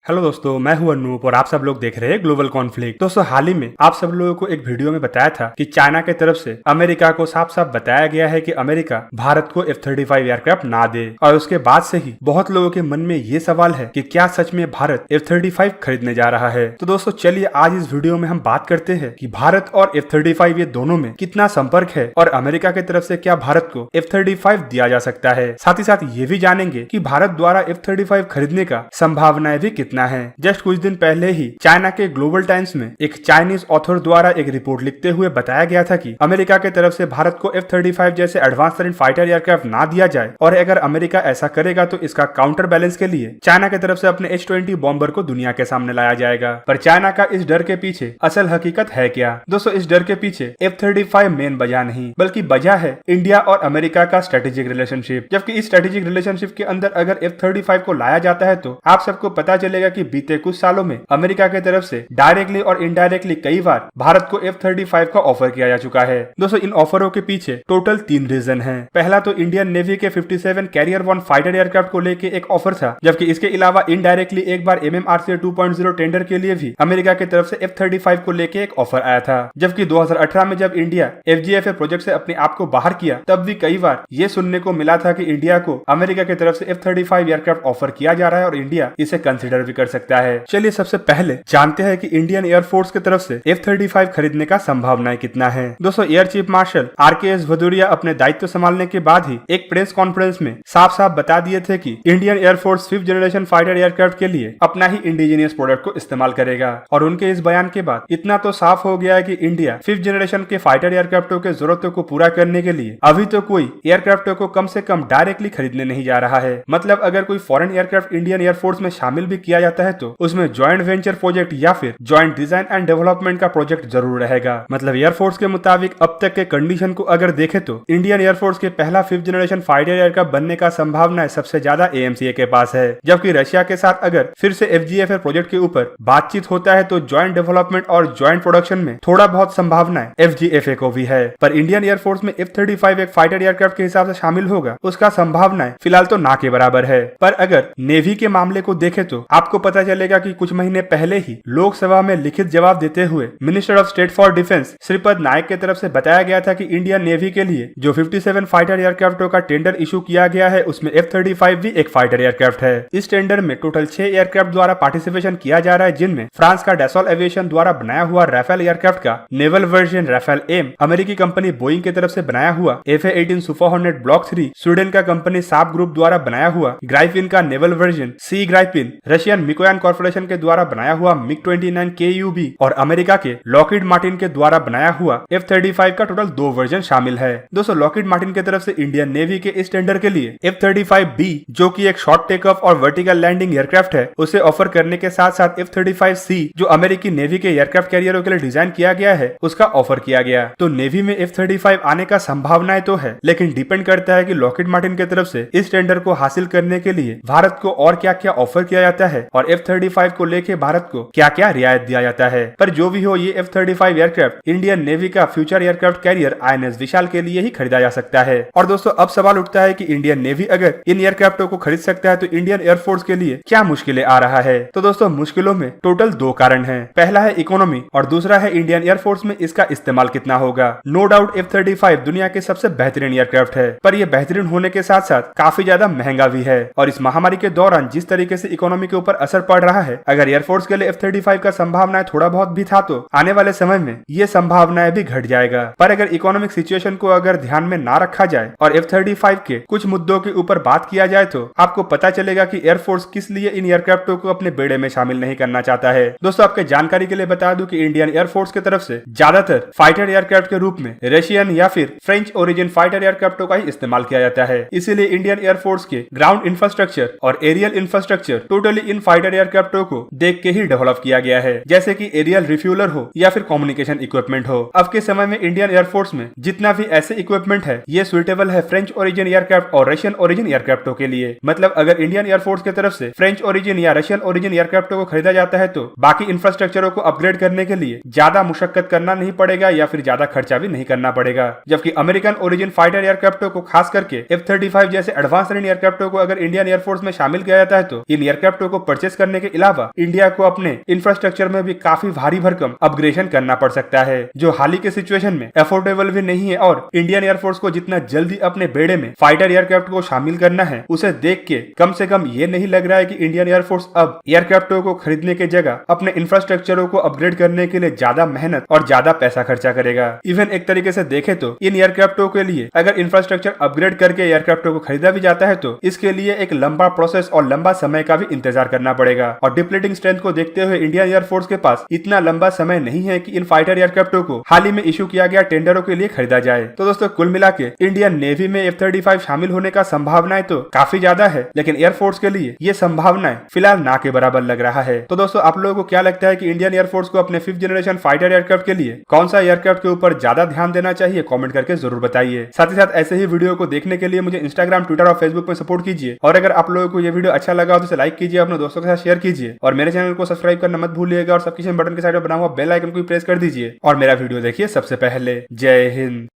Hello दोस्तों, मैं हूं अनूप और आप सब लोग देख रहे हैं ग्लोबल कॉन्फ्लिक्ट। दोस्तों, हाल ही में आप सब लोगों को एक वीडियो में बताया था कि चाइना की तरफ से अमेरिका को साफ साफ बताया गया है कि अमेरिका भारत को F-35 एयरक्राफ्ट ना दे। और उसके बाद से ही बहुत लोगों के मन में ये सवाल है कि क्या सच में भारत F-35 खरीदने जा रहा है। तो दोस्तों चलिए आज इस वीडियो में हम बात करते हैं कि भारत और F-35 ये दोनों में कितना संपर्क है और अमेरिका की तरफ से क्या भारत को F-35 दिया जा सकता है। साथ ही साथ ये भी जानेंगे कि भारत द्वारा F-35 खरीदने का संभावनाएं भी कितना है। जस्ट कुछ दिन पहले ही चाइना के ग्लोबल टाइम्स में एक चाइनीज ऑथर द्वारा एक रिपोर्ट लिखते हुए बताया गया था कि अमेरिका की तरफ से भारत को F-35 जैसे एडवांस टरेन फाइटर एयरक्राफ्ट ना दिया जाए और अगर अमेरिका ऐसा करेगा तो इसका काउंटर बैलेंस के लिए चाइना की तरफ से अपने H-20 बॉम्बर को दुनिया के सामने लाया जाएगा। पर चाइना का इस डर के पीछे असल हकीकत है क्या? दोस्तों, इस डर के पीछे F-35 मेन वजह नहीं बल्कि वजह है इंडिया और अमेरिका का स्ट्रेटेजिक रिलेशनशिप। जबकि इस स्ट्रेटेजिक रिलेशनशिप के अंदर अगर F-35 को लाया जाता है तो आप सबको पता चलेगा कि बीते कुछ सालों में अमेरिका की तरफ से डायरेक्टली और इनडायरेक्टली कई बार भारत को F-35 का ऑफर किया जा चुका है। दोस्तों, इन ऑफरों के पीछे टोटल 3 रीजन हैं। पहला तो इंडियन नेवी के 57 कैरियर 1 फाइटर एयरक्राफ्ट को लेके एक ऑफर था, जबकि इसके अलावा इनडायरेक्टली एक बार MMRCA 2.0 टेंडर के लिए भी अमेरिका की तरफ से F-35 को लेके एक ऑफर आया था। जबकि 2018 में जब इंडिया FGFA प्रोजेक्ट से अपने आप को बाहर किया तब भी कई बार ये सुनने को मिला था कि इंडिया को अमेरिका की तरफ से F-35 एयरक्राफ्ट ऑफर किया जा रहा है और इंडिया इसे कंसिडर भी कर सकता है। चलिए सबसे पहले जानते हैं कि इंडियन एयरफोर्स की तरफ से F-35 खरीदने का संभावनाएं कितना है। दोस्तों, air chief marshal RKS Bhadauria अपने दायित्व संभालने के बाद ही एक प्रेस कॉन्फ्रेंस में साफ साफ बता दिए थे कि Indian air force 5th generation fighter aircraft के लिए अपना ही इंडिजीनियस प्रोडक्ट को इस्तेमाल करेगा। और उनके इस बयान के बाद इतना तो साफ हो गया है कि इंडिया 5th जनरेशन के फाइटर एयरक्राफ्टों के जरूरतों को पूरा करने के लिए अभी तो कोई एयरक्राफ्टों को कम से कम डायरेक्टली खरीदने नहीं जा रहा है। मतलब अगर कोई फॉरेन एयरक्राफ्ट इंडियन एयरफोर्स में शामिल भी किया जाता है तो उसमें ज्वाइंट वेंचर प्रोजेक्ट या फिर ज्वाइंट डिजाइन एंड डेवलपमेंट का प्रोजेक्ट जरूर रहेगा। मतलब एयरफोर्स के मुताबिक अब तक के कंडीशन को अगर देखें तो इंडियन एयरफोर्स के पहला 5th जनरेशन फाइटर एयरक्राफ्ट बनने का संभावना सबसे ज्यादा AMCA के पास है। जबकि रशिया के साथ अगर फिर से FGFA प्रोजेक्ट के ऊपर बातचीत होता है तो ज्वाइंट डेवलपमेंट और ज्वाइंट प्रोडक्शन में थोड़ा बहुत संभावना FGFA को भी है। पर इंडियन एयरफोर्स में F-35 एक फाइटर एयरक्राफ्ट के हिसाब से शामिल होगा उसका संभावना फिलहाल तो ना के बराबर है। पर अगर नेवी के मामले को देखें तो आपको पता चलेगा कि कुछ महीने पहले ही लोकसभा में लिखित जवाब देते हुए minister of state for defence Shripad Naik की तरफ से बताया गया था कि इंडियन नेवी के लिए जो 57 फाइटर एयरक्राफ्टों का टेंडर इशू किया गया है उसमें F-35 भी एक फाइटर एयरक्राफ्ट है। इस टेंडर में टोटल 6 एयरक्राफ्ट द्वारा पार्टिसिपेशन किया जा रहा है, जिनमें फ्रांस का डैसॉल एविएशन द्वारा बनाया हुआ राफेल एयरक्राफ्ट का नेवल वर्जन राफेल एम, अमेरिकी कंपनी बोइंग की तरफ से बनाया हुआ FA-18 सुपर ब्लॉक 3, स्वीडन का कंपनी साब ग्रुप द्वारा बनाया हुआ ग्राइफिन का नेवल वर्जन सी ग्राइफिन, रशियन मिकोयान कॉर्पोरेशन के द्वारा बनाया हुआ MiG-29 KUB और अमेरिका के लॉकहीड मार्टिन के द्वारा बनाया हुआ F-35 का टोटल 2 वर्जन शामिल है। दोस्तों, लॉकहीड मार्टिन की तरफ से इंडियन नेवी के इस टेंडर के लिए F-35B जो कि एक शॉर्ट टेक ऑफ और वर्टिकल लैंडिंग एयरक्राफ्ट है उसे ऑफर करने के साथ साथ F-35C जो अमेरिकी नेवी के एयरक्राफ्ट कैरियरों के लिए डिजाइन किया गया है उसका ऑफर किया गया। तो नेवी में F-35 आने का संभावनाएं तो है, लेकिन डिपेंड करता है कि लॉकहीड मार्टिन की तरफ से इस टेंडर को हासिल करने के लिए भारत को और क्या क्या ऑफर किया जाता है और F-35 को लेके भारत को क्या क्या रियायत दिया जाता है। पर जो भी हो, ये F-35 एयरक्राफ्ट इंडियन नेवी का फ्यूचर एयरक्राफ्ट कैरियर INS विशाल के लिए ही खरीदा जा सकता है। और दोस्तों, अब सवाल उठता है कि इंडियन नेवी अगर इन एयरक्राफ्टों को खरीद सकता है तो इंडियन एयरफोर्स के लिए क्या मुश्किलें आ रहा है। तो दोस्तों, मुश्किलों में टोटल 2 कारण है। पहला है इकोनॉमी और दूसरा है इंडियन एयरफोर्स में इसका इस्तेमाल कितना होगा। नो डाउट F-35 दुनिया के सबसे बेहतरीन एयरक्राफ्ट है, पर यह बेहतरीन होने के साथ साथ काफी ज्यादा महंगा भी है। और इस महामारी के दौरान जिस तरीके से इकोनॉमी के ऊपर असर पड़ रहा है, अगर एयरफोर्स के लिए F-35 का संभावनाएं थोड़ा बहुत भी था तो आने वाले समय में ये संभावनाएं भी घट जाएगा। पर अगर इकोनॉमिक सिचुएशन को अगर ध्यान में ना रखा जाए और F-35 के कुछ मुद्दों के ऊपर बात किया जाए तो आपको पता चलेगा कि एयरफोर्स किस लिए इन एयरक्राफ्टों को अपने बेड़े में शामिल नहीं करना चाहता है। दोस्तों, आपके जानकारी के लिए बता दूं कि इंडियन एयरफोर्स की तरफ से ज्यादातर फाइटर एयरक्राफ्ट के रूप में रशियन या फिर फ्रेंच ओरिजिन फाइटर एयरक्राफ्टों का ही इस्तेमाल किया जाता है। इसीलिए इंडियन एयरफोर्स के ग्राउंड इंफ्रास्ट्रक्चर और एरियल इंफ्रास्ट्रक्चर टोटली इन फाइटर एयरक्राफ्टों को देख के ही डेवलप किया गया है, जैसे कि एरियल रिफ्यूलर हो या फिर कम्युनिकेशन इक्विपमेंट हो। अब के समय में इंडियन एयरफोर्स में जितना भी ऐसे इक्विपमेंट है ये सुइटेबल है फ्रेंच ओरिजिन एयरक्राफ्ट और रशियन ओरिजिन एयरक्राफ्टों के लिए। मतलब अगर इंडियन एयरफोर्स की तरफ से फ्रेंच ओरिजिन या रशियन ओरिजिन एयरक्राफ्टों को खरीदा जाता है तो बाकी इंफ्रास्ट्रक्चरों को अपग्रेड करने के लिए ज्यादा मुशक्कत करना नहीं पड़ेगा या फिर ज्यादा खर्चा भी नहीं करना पड़ेगा। जबकि अमेरिकन ओरिजिन फाइटर एयरक्राफ्टों को खास करके F-35 जैसे एडवांस एयरक्राफ्टों को अगर इंडियन एयरफोर्स में शामिल किया जाता है तो इन एयरक्राफ्टों को परचेस करने के अलावा इंडिया को अपने इंफ्रास्ट्रक्चर में भी काफी भारी भरकम अपग्रेडेशन करना पड़ सकता है, जो हाल ही के सिचुएशन में अफोर्डेबल भी नहीं है। और इंडियन एयरफोर्स को जितना जल्दी अपने बेड़े में फाइटर एयरक्राफ्ट को शामिल करना है, उसे देख के कम से कम ये नहीं लग रहा है कि इंडियन एयरफोर्स अब एयरक्राफ्टों को खरीदने की जगह अपने इंफ्रास्ट्रक्चरों को अपग्रेड करने के लिए ज्यादा मेहनत और ज्यादा पैसा खर्चा करेगा। इवन एक तरीके से देखे तो इन एयरक्राफ्टों के लिए अगर इंफ्रास्ट्रक्चर अपग्रेड करके एयरक्राफ्टों को खरीदा भी जाता है तो इसके लिए एक लंबा प्रोसेस और लंबा समय का भी इंतजार करना पड़ेगा। और डिप्लीटिंग स्ट्रेंथ को देखते हुए इंडियन एयरफोर्स के पास इतना लंबा समय नहीं है कि इन फाइटर एयरक्राफ्टों को हाल ही में इशू किया गया टेंडरों के लिए खरीदा जाए। तो दोस्तों कुल मिला के इंडियन नेवी में F-35 शामिल होने का संभावनाएं तो काफी ज्यादा है, लेकिन एयरफोर्स के लिए ये संभावनाएं फिलहाल ना के बराबर लग रहा है। तो दोस्तों आप लोगों को क्या लगता है कि इंडियन एयरफोर्स को अपने 5th जनरेशन फाइटर एयरक्राफ्ट के लिए कौन सा एयरक्राफ्ट के ऊपर ज्यादा ध्यान देना चाहिए? कमेंट करके जरूर बताइए। साथ ही साथ ऐसे ही वीडियो को देखने के लिए मुझे इंस्टाग्राम, ट्विटर और फेसबुक में सपोर्ट कीजिए। और अगर आप लोगों को ये वीडियो अच्छा लगा हो तो इसे लाइक कीजिए, अपने दोस्तों के साथ शेयर कीजिए और मेरे चैनल को सब्सक्राइब करना मत भूलिएगा और सब्सक्रिप्शन बटन के साइड में बना हुआ बेल आइकन को प्रेस कर दीजिए और मेरा वीडियो देखिए सबसे पहले। जय हिंद।